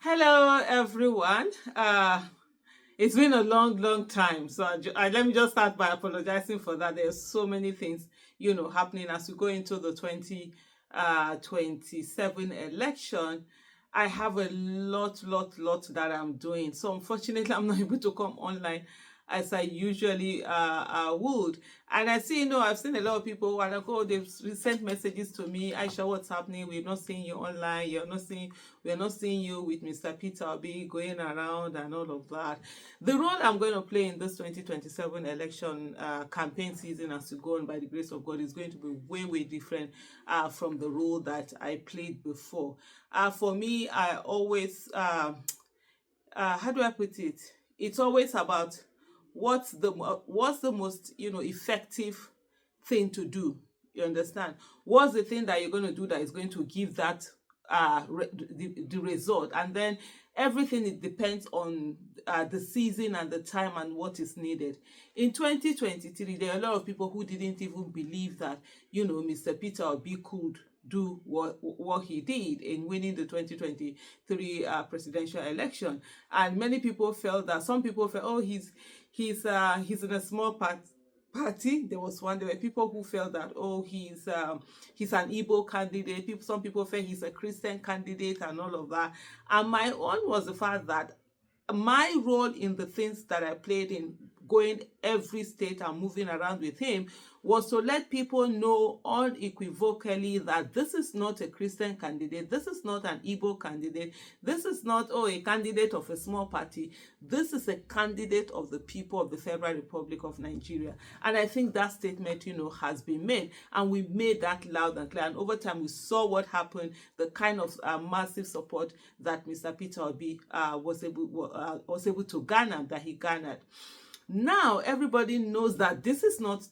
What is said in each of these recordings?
Hello, everyone. It's been a long time. So let me just start by apologizing for that. There's so many things, happening as we go into the 2027 election. I have a lot that I'm doing. So unfortunately, I'm not able to come online as I usually would. And I see, I've seen a lot of people who are like, oh, they've sent messages to me, Aisha, what's happening? We're not seeing you online. We're not seeing you with Mr. Peter Obi going around and all of that. The role I'm going to play in this 2027 election campaign season as we go on by the grace of God is going to be way different from the role that I played before. For me, I always, how do I put it? It's always about what's the most effective thing to do. You understand? What's the thing that you're going to do that is going to give that the result? And then everything, it depends on the season and the time and what is needed. In 2023, there are a lot of people who didn't even believe that Mr. Peter Obi could do what he did in winning the 2023 presidential election. And many people felt that, some people felt, oh, he's in a small party. There were people who felt that, oh, he's an Igbo candidate. Some people felt he's a Christian candidate and all of that. And my own was the fact that my role in the things that I played in going every state and moving around with him was to let people know unequivocally that this is not a Christian candidate, this is not an Igbo candidate, this is not a candidate of a small party, this is a candidate of the people of the Federal Republic of Nigeria. And I think that statement, has been made, and we made that loud and clear. And over time, we saw what happened, the kind of massive support that Mr. Peter Obi was able to garner, that he garnered. Now everybody knows that this is not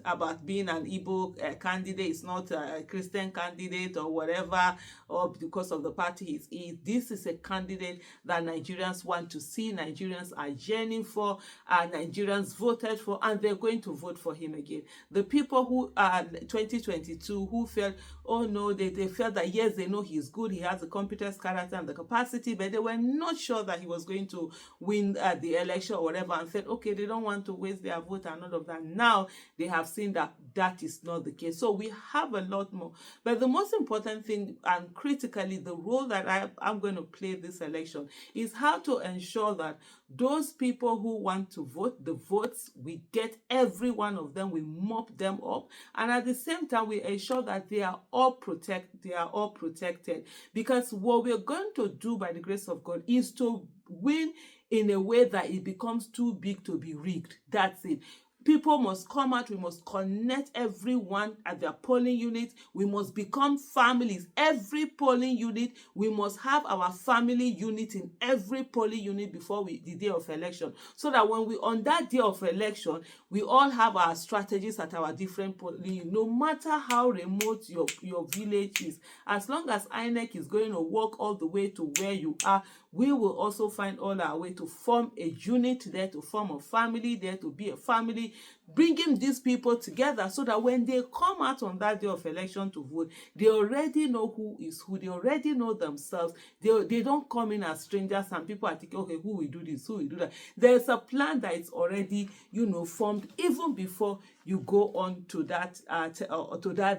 about being an Igbo candidate. It's not a Christian candidate or whatever, or because of the party he's in. This is a candidate that Nigerians want to see, Nigerians are yearning for, Nigerians voted for, and they're going to vote for him again. The people who 2022 who felt, oh no, they felt that yes, they know he's good, he has the competence, character, and the capacity, but they were not sure that he was going to win the election or whatever, and said, okay, they don't want to waste their vote and all of that. Now they have seen that that is not the case. So we have a lot more. But the most important thing, and critically, the role that I'm going to play this election is how to ensure that those people who want to vote, the votes, we get every one of them, we mop them up, and at the same time we ensure that they are all protected. Because what we're going to do by the grace of God is to win in a way that it becomes too big to be rigged. That's it. People must come out. We must connect everyone at their polling unit. We must become families. Every polling unit, we must have our family unit in every polling unit before the day of election. So that when we on that day of election, we all have our strategies at our different polling units. No matter how remote your village is, as long as INEC is going to walk all the way to where you are, we will also find all our way to form a unit there, to form a family there, to be a family, bringing these people together so that when they come out on that day of election to vote, they already know who is who, they already know themselves. They don't come in as strangers and people are thinking, okay, who will do this, who will do that. There's a plan that is already, formed even before you go on to that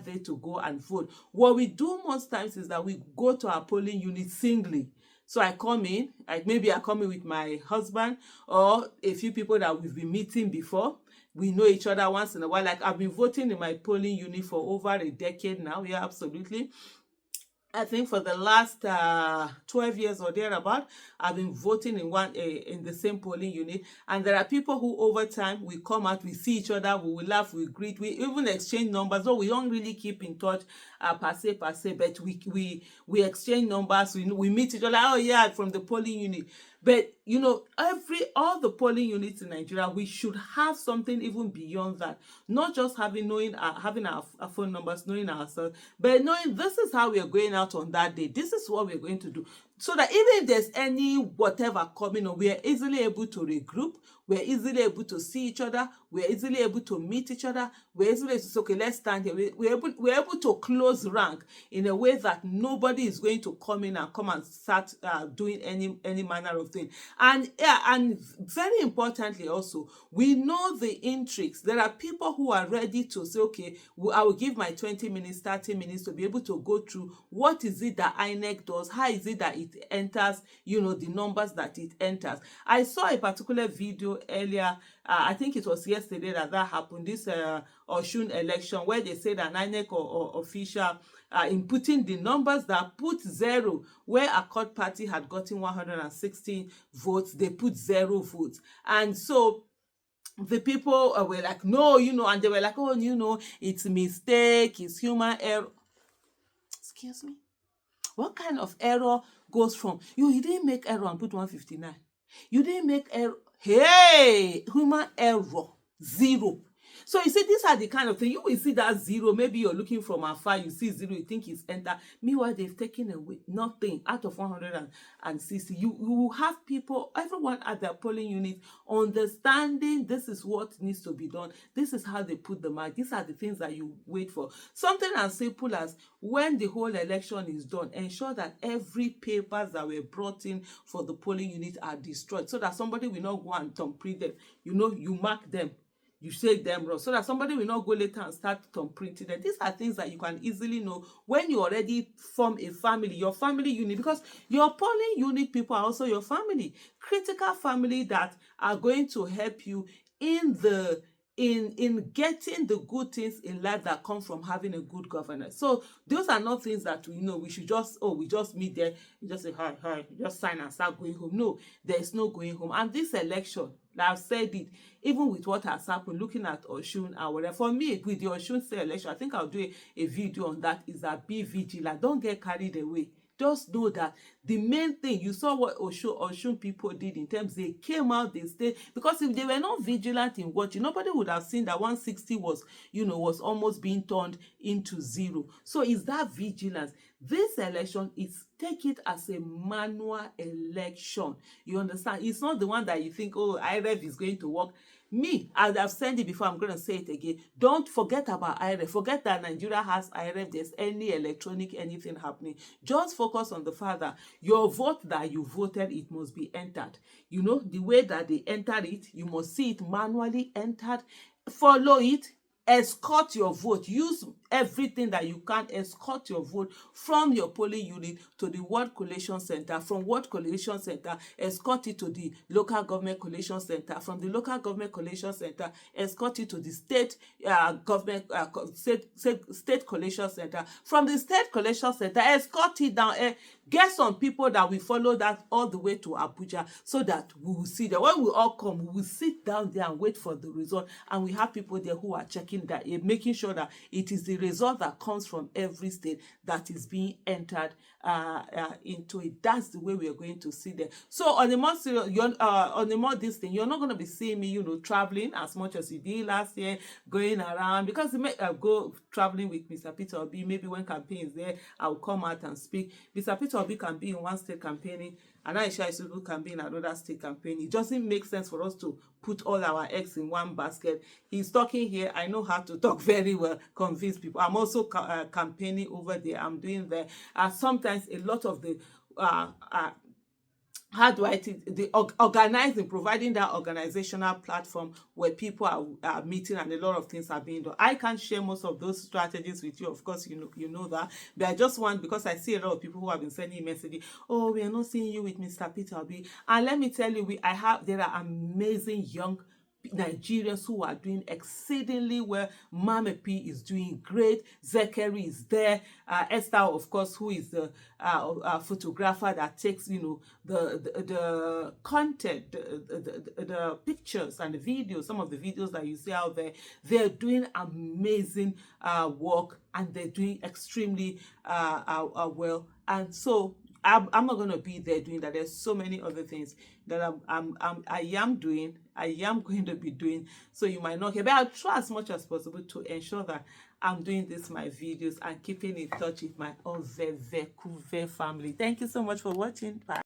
day to go and vote. What we do most times is that we go to our polling unit singly. So I come in, maybe I come in with my husband or a few people that we've been meeting before. We know each other once in a while. Like I've been voting in my polling unit for over a decade now. Yeah, absolutely. I think for the last 12 years or thereabout, I've been voting in the same polling unit. And there are people who over time, we come out, we see each other, we will laugh, we greet, we even exchange numbers. So we don't really keep in touch per se, but we exchange numbers, we meet each other, oh yeah, from the polling unit. But all the polling units in Nigeria, we should have something even beyond that. Not just having our phone numbers, knowing ourselves, but knowing this is how we are going out on that day. This is what we're going to do. So that even if there's any whatever coming on, we are easily able to regroup. We're easily able to see each other. We're easily able to meet each other. We're easily able to say, okay, let's stand here. We're able to close rank in a way that nobody is going to come in and start doing any manner of thing. And yeah, and very importantly also, we know the intrigues. There are people who are ready to say, okay, I will give my 20 minutes, 30 minutes to be able to go through what is it that INEC does, how is it that it enters, the numbers that it enters. I saw a particular video earlier, I think it was yesterday that happened, this Osun election, where they said an INEC or official inputting the numbers that put 0 where Accord Party had gotten 116 votes, they put 0 votes. And so the people were like, no, and they were like, oh, it's a mistake, it's human error. Excuse me? What kind of error goes from, you didn't make error and put 159. You didn't make error. Hey, human error, 0. So you see, these are the kind of thing you will see that 0. Maybe you're looking from afar, you see 0, you think it's enter. Meanwhile, they've taken away nothing out of 160. You will have people, everyone at their polling unit, understanding this is what needs to be done. This is how they put the mark. These are the things that you wait for. Something as simple as, when the whole election is done, ensure that every papers that were brought in for the polling unit are destroyed, so that somebody will not go and thumbprint them. You mark them, you shake them raw, so that somebody will not go later and start printing them. These are things that you can easily know when you already form a family, your family unit, because your polling unit people are also your family, critical family that are going to help you in getting the good things in life that come from having a good governance. So those are not things that we should just, we just meet there, you just say hi, just sign and start going home. No, there is no going home. And this election, I've said it, even with what has happened, looking at Osun and whatever, for me, with the Osun State election, I think I'll do a video on that, is that be vigilant. Don't get carried away. Just know that the main thing, you saw what Osun people did in terms, they came out, they stayed, because if they were not vigilant in watching, nobody would have seen that 160 was almost being turned into 0. So it's that vigilance. This election is, take it as a manual election. You understand? It's not the one that you think, oh, IREV is going to work. Me, as I've said it before, I'm going to say it again. Don't forget about IREV. Forget that Nigeria has IREV. There's any electronic anything happening. Just focus on the fact that your vote that you voted, it must be entered. The way that they entered it, you must see it manually entered. Follow it. Escort your vote. Use everything that you can. Escort your vote from your polling unit to the ward collation center. From ward collation center, escort it to the local government collation center. From the local government collation center, escort it to the state government state collation center. From the state collation center, escort it down. Get some people that will follow that all the way to Abuja, so that we will see that when we all come, we will sit down there and wait for the result. And we have people there who are checking that, making sure that it is the result that comes from every state that is being entered into it. That's the way we are going to see them. So on the more serious, on the more this thing, you're not going to be seeing me, traveling as much as you did last year, going around, because you may go traveling with Mr. Peter Obi. Maybe when campaign is there, I will come out and speak. Mr. Peter Obi can be in one state campaigning, and Aisha Isubu can be in another state campaigning. It doesn't make sense for us to put all our eggs in one basket. He's talking here. I know how to talk very well, convince people. I'm also campaigning over there. I'm doing there. Sometimes a lot of the how do I think the organizing, providing that organizational platform where people are meeting and a lot of things are being done. I can't share most of those strategies with you, of course, you know that, but I just want, because I see a lot of people who have been sending messages, oh, we are not seeing you with Mr. Peter Obi. And let me tell you, there are amazing young Nigerians who are doing exceedingly well. Mama P is doing great. Zekeri is there. Esther, of course, who is the photographer that takes, the content, the pictures and the videos. Some of the videos that you see out there, they're doing amazing work, and they're doing extremely well. And so I'm not going to be there doing that. There's so many other things that I am doing. I am going to be doing. So you might not hear, but I'll try as much as possible to ensure that I'm doing my videos and keeping in touch with my Oveve family. Thank you so much for watching. Bye.